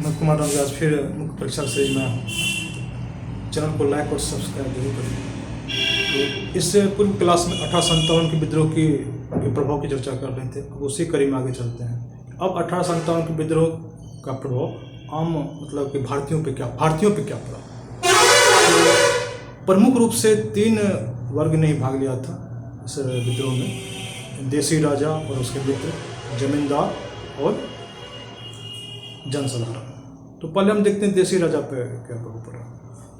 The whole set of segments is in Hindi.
मैं कुमार रामदास फिर मुख्य परीक्षा सीरीज में आया हूँ। चैनल को लाइक और सब्सक्राइब जरूर करें। तो इससे पूर्व क्लास में 1857 के विद्रोह के प्रभाव की चर्चा कर रहे थे। अब उसी कड़ी में आगे चलते हैं। अब 1857 के विद्रोह का प्रभाव आम मतलब कि भारतीयों पे क्या पड़ा। तो प्रमुख रूप से 3 वर्ग ने ही भाग लिया था इस विद्रोह में, देसी राजा और उसके मित्र, जमींदार और जनसाधारण। तो पहले हम देखते हैं देसी राजा पे क्या प्रभाव पड़ा।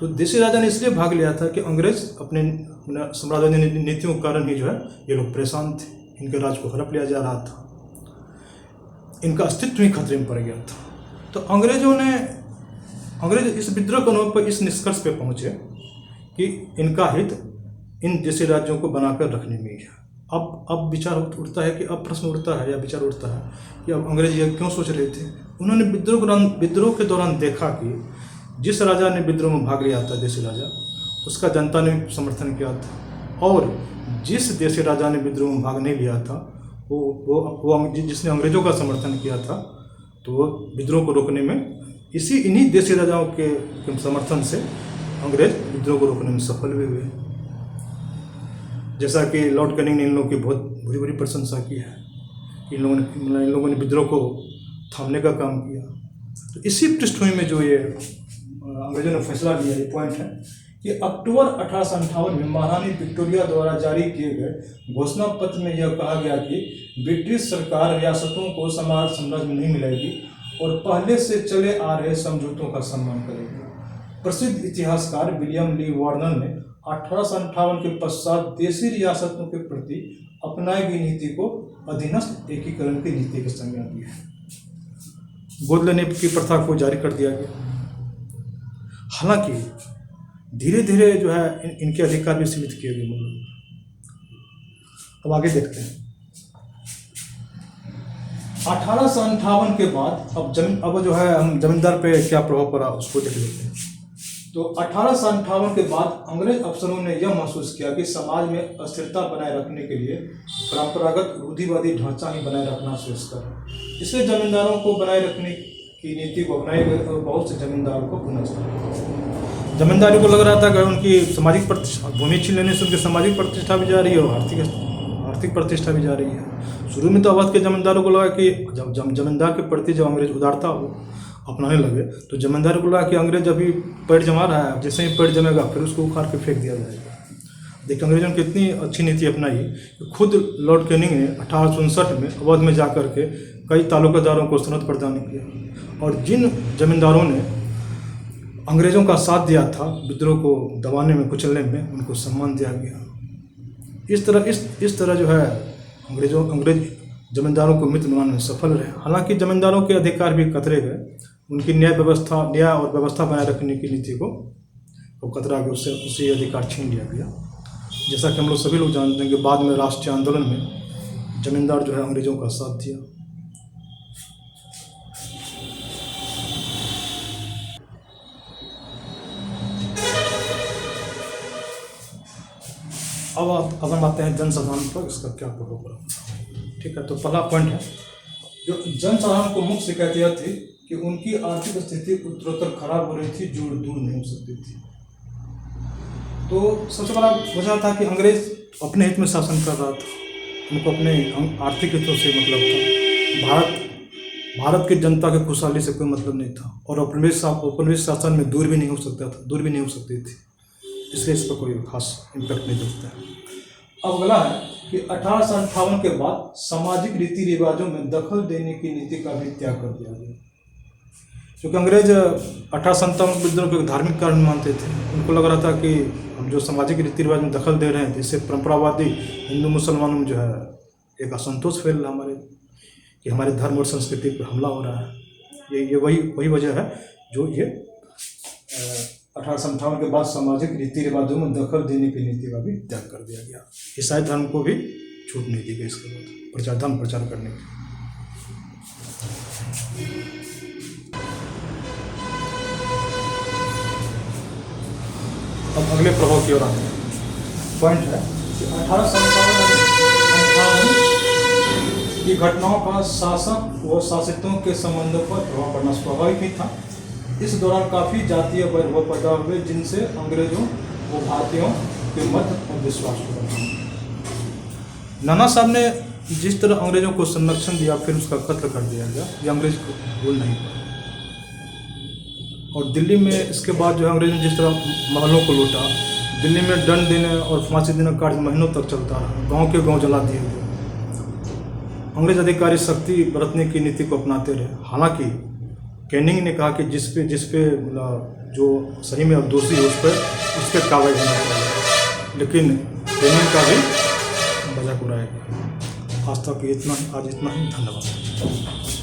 तो देसी राजा ने इसलिए भाग लिया था कि अंग्रेज अपने साम्राज्यवादी नीतियों के कारण ही जो है ये लोग परेशान थे। इनके राज को हड़प लिया जा रहा था, इनका अस्तित्व ही खतरे में पड़ गया था। तो अंग्रेज इस विद्रोह के अनुभव पर इस निष्कर्ष पे पहुंचे कि इनका हित इन देशी राज्यों को बनाकर रखने में ही है। अब विचार उठता है कि अब प्रश्न उठता है या विचार उठता है कि अब अंग्रेज ये क्यों सोच रहे थे। उन्होंने विद्रोह के दौरान देखा कि जिस राजा ने विद्रोह में भाग लिया था, देशी राजा, उसका जनता ने समर्थन किया था, और जिस देशी राजा ने विद्रोह में भाग नहीं लिया था वो जिसने अंग्रेजों का समर्थन किया था, तो वो विद्रोह को रोकने में इन्हीं देशी राजाओं के समर्थन से अंग्रेज विद्रोह को रोकने में सफल भी हुए। जैसा कि लॉर्ड कैनिंग ने इन लोगों की बहुत बुरी प्रशंसा की है। इन लोगों ने विद्रोह को थामने का काम किया। तो इसी पृष्ठभूमि में जो ये अंग्रेजों ने फैसला लिया, ये पॉइंट है कि अक्टूबर 1858 में महारानी विक्टोरिया द्वारा जारी किए गए घोषणा पत्र में यह कहा गया कि ब्रिटिश सरकार रियासतों को साम्राज्य में नहीं मिलेगी और पहले से चले आ रहे समझौतों का सम्मान करेगी। प्रसिद्ध इतिहासकार विलियम ली वार्नर ने 1858 के पश्चात देशी रियासतों के प्रति अपनाई गई नीति को अधीनस्थ एकीकरण की नीति की संज्ञा दी है। गोद लेने की प्रथा को जारी कर दिया गया। हालांकि धीरे धीरे जो है इनके अधिकार भी सीमित किए गए। अब आगे देखते हैं। 1858 के बाद अब जो है हम जमींदार पे क्या प्रभाव पड़ा उसको देख लेते हैं। तो 1858 के बाद अंग्रेज अफसरों ने यह महसूस किया कि समाज में अस्थिरता बनाए रखने के लिए परंपरागत रूढ़िवादी ढांचा ही बनाए रखना श्रेयस्कर है। इसलिए जमींदारों को बनाए रखने की नीति को अपनाई गई और बहुत से जमींदारों को पुनः जमींदारी को लग रहा था कि उनकी सामाजिक प्रतिष्ठा, भूमि छीन लेने से उनकी सामाजिक प्रतिष्ठा भी जा रही है और आर्थिक प्रतिष्ठा भी जा रही है। शुरू में तो अवध के जमींदारों को लगा कि जब जमींदार के प्रति जब अंग्रेज उदारता हो अपनाने लगे तो जमींदार को लगा कि अंग्रेज अभी पैर जमा रहा है, जैसे ही पैर जमेगा फिर उसको उखाड़ के फेंक दिया जाएगा। देखिए अंग्रेजों ने कितनी अच्छी नीति अपनाई कि खुद लॉर्ड कैनिंग ने 1859 में अवध में जाकर के कई तालुकादारों को सनद प्रदान किया, और जिन जमींदारों ने अंग्रेजों का साथ दिया था विद्रोह को दबाने में, कुचलने में, उनको सम्मान दिया गया। इस तरह जो है अंग्रेज जमींदारों को मित्र बनाने में सफल रहे। हालांकि जमींदारों के अधिकार भी कतरे गए। उनकी न्याय और व्यवस्था बनाए रखने की नीति को कतरा के उससे अधिकार छीन लिया गया। जैसा कि हम लोग सभी लोग जानते हैं कि बाद में राष्ट्रीय आंदोलन में जमींदार जो है अंग्रेजों का साथ दिया। अब हम आते हैं जनसाधारण पर, इसका क्या प्रभाव पड़ा। ठीक है, तो पहला पॉइंट है जो जनसाधारण को मुख्य शिकायत यह थी कि उनकी आर्थिक स्थिति उत्तरोत्तर खराब हो रही थी, जो दूर नहीं हो सकती थी। तो सबसे बड़ा वजह था कि अंग्रेज अपने हित में शासन कर रहा था, उनको अपने आर्थिक हितों से मतलब था। भारत की जनता की खुशहाली से कोई मतलब नहीं था, और औपनिवेशिक शासन में दूर भी नहीं हो सकती थी। इसलिए इस पर कोई खास इम्पैक्ट नहीं दिखता है। अब अगला है कि 1858 के बाद सामाजिक रीति रिवाजों में दखल देने की नीति का भी त्याग कर दिया गया, क्योंकि अंग्रेज 1857 विद्रोह को धार्मिक कारण मानते थे। उनको लग रहा था कि हम जो सामाजिक रीति रिवाज में दखल दे रहे हैं, जिससे परंपरावादी हिंदू मुसलमानों में जो है एक असंतोष फैल रहा कि हमारे धर्म और संस्कृति पर हमला हो रहा है। ये वही वजह है जो ये 1858 के बाद सामाजिक रीति रिवाजों में दखल देने की नीति का भी त्याग कर दिया गया। ईसाई धर्म को भी छूट नहीं दी गई इसके बाद धर्म प्रचार करने की। अब अगले प्रभाव की ओर आते हैं। पॉइंट है कि 1857 ये घटनाओं का शासक व शासितों के संबंधों पर प्रभाव पड़ना स्वाभाविक ही था। इस दौरान काफ़ी जातीय वैरभाव पैदा हुए जिनसे अंग्रेजों व भारतीयों के मध्य विश्वास हुआ। नाना साहब ने जिस तरह अंग्रेजों को संरक्षण दिया फिर उसका कत्ल कर दिया गया, ये अंग्रेज को भूल नहीं पाए। और दिल्ली में इसके बाद जो है अंग्रेजों ने जिस तरह महलों को लूटा, दिल्ली में दंड देने और फांसी देने का कार्य महीनों तक चलता रहा, गांव के गांव जला दिए गए। अंग्रेज अधिकारी सख्ती बरतने की नीति को अपनाते रहे। हालांकि कैनिंग ने कहा कि जिस पे जो सही में अब दोषी है उस पर कार्रवाई होनी चाहिए, लेकिन कैनिंग का भी मजाक उड़ाया गया। आज तक इतना ही, आज इतना ही। धन्यवाद।